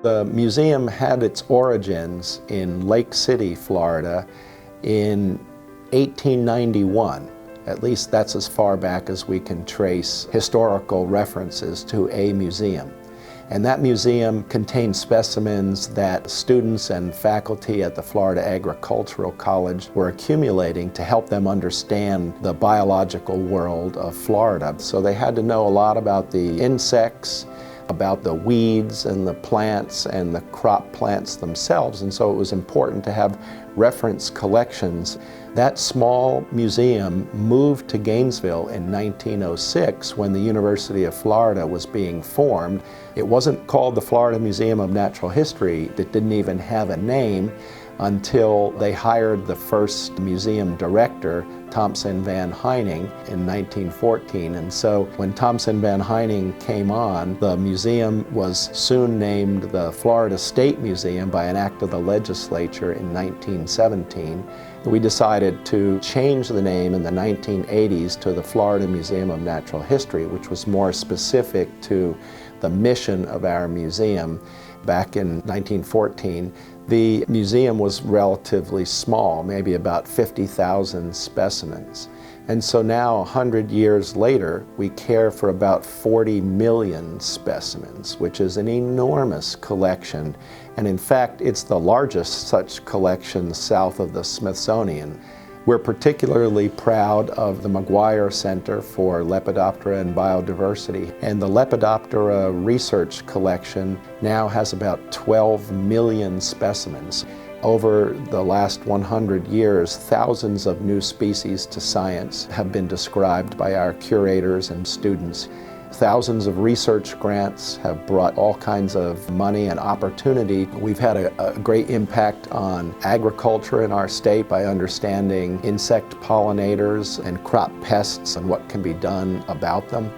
The museum had its origins in Lake City, Florida in 1891. At least that's as far back as we can trace historical references to a museum. And that museum contained specimens that students and faculty at the Florida Agricultural College were accumulating to help them understand the biological world of Florida. So they had to know a lot about the insects, about the weeds and the plants and the crop plants themselves, and so it was important to have reference collections. That small museum moved to Gainesville in 1906 when the University of Florida was being formed. It wasn't called the Florida Museum of Natural History. It didn't even have a name until they hired the first museum director, Thompson Van Heining, in 1914. And so when Thompson Van Heining came on, the museum was soon named the Florida State Museum by an act of the legislature in 1917. We decided to change the name in the 1980s to the Florida Museum of Natural History, which was more specific to the mission of our museum. Back in 1914, the museum was relatively small, maybe about 50,000 specimens. And so now, 100 years later, we care for about 40 million specimens, which is an enormous collection. And in fact, it's the largest such collection south of the Smithsonian. We're particularly proud of the McGuire Center for Lepidoptera and Biodiversity. And the Lepidoptera research collection now has about 12 million specimens. Over the last 100 years, thousands of new species to science have been described by our curators and students. Thousands of research grants have brought all kinds of money and opportunity. We've had a great impact on agriculture in our state by understanding insect pollinators and crop pests and what can be done about them.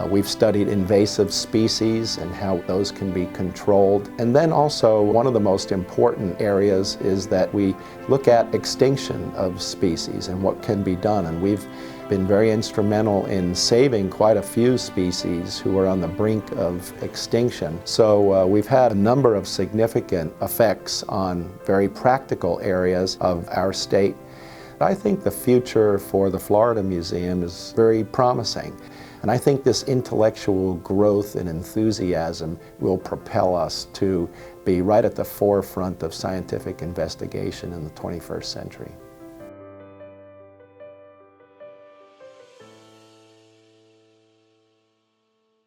We've studied invasive species and how those can be controlled. And then also, one of the most important areas is that we look at extinction of species and what can be done. And we've been very instrumental in saving quite a few species who are on the brink of extinction. So we've had a number of significant effects on very practical areas of our state. I think the future for the Florida Museum is very promising. And I think this intellectual growth and enthusiasm will propel us to be right at the forefront of scientific investigation in the 21st century.